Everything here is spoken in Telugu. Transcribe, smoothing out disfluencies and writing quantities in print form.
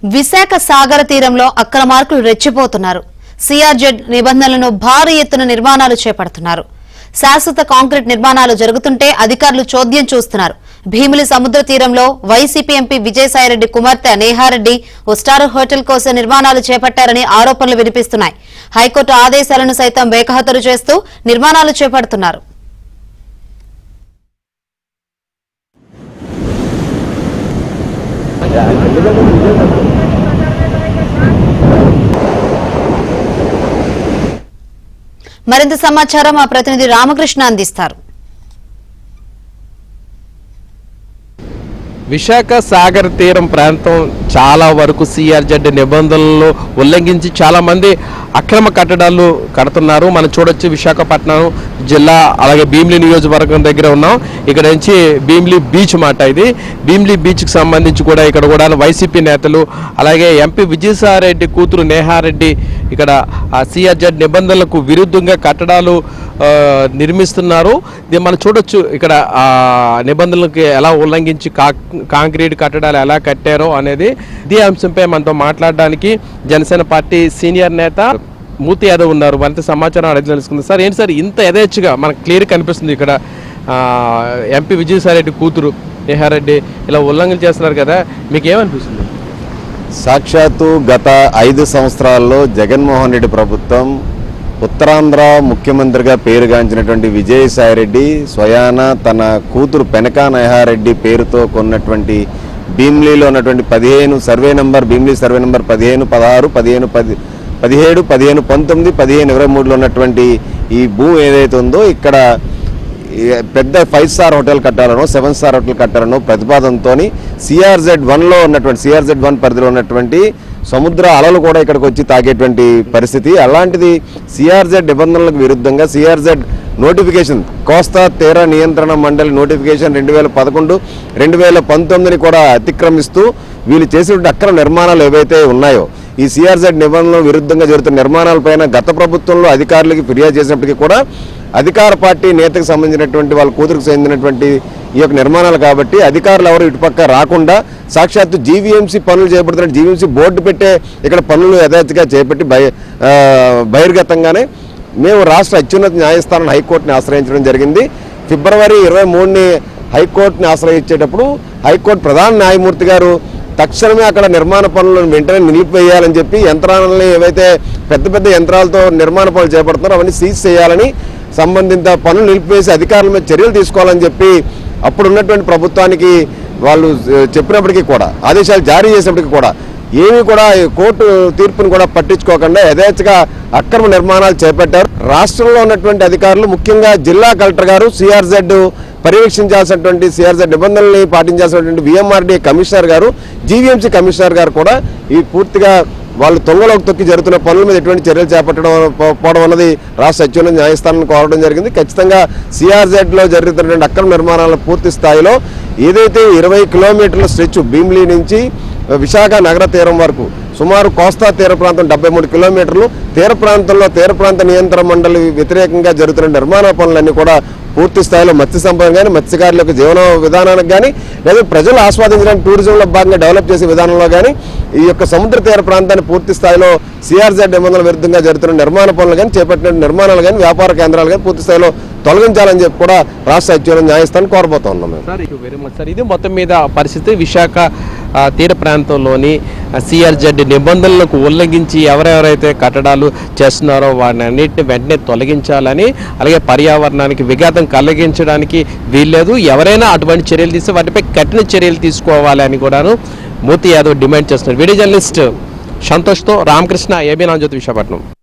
విశాఖ సాగర తీరంలో అక్రమార్కులు రెచ్చిపోతున్నారు. సిఆర్జెడ్ నిబంధనలను భారీ ఎత్తున నిర్మాణాలు చేపడుతున్నారు. శాశ్వత కాంక్రీట్ నిర్మాణాలు జరుగుతుంటే అధికారులు చోద్యం చూస్తున్నారు. భీమిలి సముద్ర తీరంలో వైసీపీ ఎంపీ విజయసాయిరెడ్డి కుమార్తె నేహారెడ్డి ఓ స్టార్ హోటల్ కోసం నిర్మాణాలు చేపట్టారని ఆరోపణలు వినిపిస్తున్నాయి. హైకోర్టు ఆదేశాలను సైతం బేఖాతరు చేస్తూ నిర్మాణాలు చేపడుతున్నారు. మరింత సమాచారం మా ప్రతినిధి రామకృష్ణ అందిస్తారు. విశాఖ సాగర్ తీరం ప్రాంతం చాలా వరకు సిఆర్జెడ్ నిబంధనలను ఉల్లంఘించి చాలా మంది అక్రమ కట్టడాలు కడుతున్నారు. మనం చూడొచ్చు విశాఖపట్నం జిల్లా అలాగే భీమిలి నియోజకవర్గం దగ్గర ఉన్నాం. ఇక్కడ నుంచి భీమిలి బీచ్ మాట. ఇది భీమిలి బీచ్కి సంబంధించి కూడా ఇక్కడ కూడా వైసీపీ నేతలు అలాగే ఎంపీ విజయసాయిరెడ్డి కూతురు నేహారెడ్డి ఇక్కడ సిఆర్జెడ్ నిబంధనలకు విరుద్ధంగా కట్టడాలు నిర్మిస్తున్నారు. మనం చూడొచ్చు ఇక్కడ నిబంధనలకు ఎలా ఉల్లంఘించి కాంక్రీట్ కట్టడాలు ఎలా కట్టారో అనేది. ఇదే అంశంపై మనతో మాట్లాడడానికి జనసేన పార్టీ సీనియర్ నేత మూర్తి యాదవ్ ఉన్నారు. మరింత సమాచారం అడిగి తెలుసుకుంది. సార్ ఏంటి సార్ ఇంత యథేచ్ఛగా మనకు క్లియర్ కనిపిస్తుంది ఇక్కడ ఎంపీ విజయసాయిరెడ్డి కూతురు నేహారెడ్డి ఇలా ఉల్లంఘన చేస్తున్నారు కదా, మీకు ఏమనిపిస్తుంది? సాక్షాత్తు గత 5 సంవత్సరాల్లో జగన్మోహన్ రెడ్డి ప్రభుత్వం ఉత్తరాంధ్ర ముఖ్యమంత్రిగా పేరుగాంచినటువంటి విజయసాయిరెడ్డి స్వయాన తన కూతురు పెనకా నేహారెడ్డి పేరుతో కొన్నటువంటి భీమిలీలో ఉన్నటువంటి 15 survey number Bheemili survey number 15, 16, 15, 17, 15, 19, 15, 23లో ఉన్నటువంటి ఈ భూమి ఏదైతే ఉందో ఇక్కడ పెద్ద 5 స్టార్ హోటల్ కట్టాలనో 7 స్టార్ హోటల్ కట్టాలనో ప్రతిపాదనతో సిఆర్జెడ్ 1లో ఉన్నటువంటి సిఆర్జెడ్ 1 పరిధిలో ఉన్నటువంటి సముద్ర అలలు కూడా ఇక్కడికి వచ్చి తాగేటువంటి పరిస్థితి. అలాంటిది సిఆర్జెడ్ నిబంధనలకు విరుద్ధంగా సిఆర్జెడ్ నోటిఫికేషన్ కోస్తా తీర నియంత్రణ మండలి నోటిఫికేషన్ 2011, 2019ని కూడా అతిక్రమిస్తూ వీళ్ళు చేసినటువంటి అక్రమ నిర్మాణాలు ఏవైతే ఉన్నాయో ఈ సిఆర్జెడ్ నిబంధనలకు విరుద్ధంగా జరుగుతున్న నిర్మాణాలపైన గత ప్రభుత్వంలో అధికారులకి ఫిర్యాదు చేసినప్పటికీ కూడా అధికార పార్టీ నేతకు సంబంధించినటువంటి వాళ్ళ కూతురుకు చెందినటువంటి ఈ యొక్క నిర్మాణాలు కాబట్టి అధికారులు ఎవరు ఇటుపక్క రాకుండా సాక్షాత్తు జీవీఎంసీ పనులు చేపడుతున్న జీవీఎంసీ బోర్డు పెట్టే ఇక్కడ పనులు యథార్థంగా చేపట్టి బహిర్గతంగానే మేము రాష్ట్ర అత్యున్నత న్యాయస్థానం హైకోర్టుని ఆశ్రయించడం జరిగింది. ఫిబ్రవరి 23ని హైకోర్టుని ఆశ్రయించేటప్పుడు హైకోర్టు ప్రధాన న్యాయమూర్తి గారు తక్షణమే అక్కడ నిర్మాణ పనులను వెంటనే నిలిపివేయాలని చెప్పి యంత్రాలని ఏవైతే పెద్ద పెద్ద యంత్రాలతో నిర్మాణ పనులు చేపడుతున్నారో అవన్నీ సీజ్ చేయాలని సంబంధిత పనులు నిలిపివేసి అధికారుల మీద చర్యలు తీసుకోవాలని చెప్పి అప్పుడు ఉన్నటువంటి ప్రభుత్వానికి వాళ్ళు చెప్పినప్పటికీ కూడా ఆదేశాలు జారీ చేసినప్పటికీ కూడా ఏమీ కూడా కోర్టు తీర్పును కూడా పట్టించుకోకుండా యథేచ్ఛగా అక్రమ నిర్మాణాలు చేపట్టారు. రాష్ట్రంలో ఉన్నటువంటి అధికారులు ముఖ్యంగా జిల్లా కలెక్టర్ గారు సిఆర్జెడ్ పర్యవేక్షించాల్సినటువంటి సిఆర్జెడ్ నిబంధనల్ని పాటించాల్సినటువంటి విఎంఆర్డీఏ కమిషనర్ గారు జీవీఎంసీ కమిషనర్ గారు కూడా ఈ పూర్తిగా వాళ్ళు తొంగలోకి తొక్కి జరుగుతున్న పనుల మీద ఎటువంటి చర్యలు చేపట్టడం అన్నది రాష్ట్ర అత్యున్నత న్యాయస్థానాన్ని కోరడం జరిగింది. ఖచ్చితంగా సిఆర్జెడ్లో జరుగుతున్నటువంటి అక్రమ నిర్మాణాల పూర్తి స్థాయిలో ఏదైతే 20 కిలోమీటర్ల స్ట్రెచ్ భీమిలీ నుంచి విశాఖ నగర తీరం వరకు సుమారు కోస్తా తీర ప్రాంతం 73 కిలోమీటర్లు తీర ప్రాంతంలో తీర ప్రాంత నియంత్రణ మండలి వ్యతిరేకంగా జరుగుతున్న నిర్మాణ పనులన్నీ కూడా పూర్తి స్థాయిలో మత్స్య సంపద కానీ మత్స్యకారుల యొక్క జీవన విధానానికి కానీ లేదా ప్రజలు ఆస్వాదించడానికి టూరిజంలో భాగంగా డెవలప్ చేసే విధానంలో కానీ ఈ యొక్క సముద్ర తీర ప్రాంతాన్ని పూర్తి స్థాయిలో సిఆర్జెడ్ నిబంధనల విరుద్ధంగా జరుగుతున్న నిర్మాణ పనులు కానీ చేపట్టిన నిర్మాణాలు కానీ వ్యాపార కేంద్రాలు కానీ పూర్తి స్థాయిలో తొలగించాలని చెప్పి కూడా రాష్ట్ర అత్యున్నత న్యాయస్థానం కోరబోతున్నాం. సార్ ఇది మొత్తం మీద పరిస్థితి విశాఖ తీర ప్రాంతంలోని సిఆర్జెడ్ నిబంధనలకు ఉల్లంఘించి ఎవరెవరైతే కట్టడాలు చేస్తున్నారో వారిని అన్నింటినీ వెంటనే తొలగించాలని అలాగే పర్యావరణానికి విఘాతం కలిగించడానికి వీల్లేదు. ఎవరైనా అటువంటి చర్యలు తీస్తే వాటిపై కఠిన చర్యలు తీసుకోవాలని కూడాను మూర్తి యాదవ్ డిమాండ్ చేస్తున్నారు. వీడియో జర్నలిస్ట్ సంతోష్తో రామకృష్ణ, ఏబీ ఆంధ్రజ్యోతి, విశాఖపట్నం.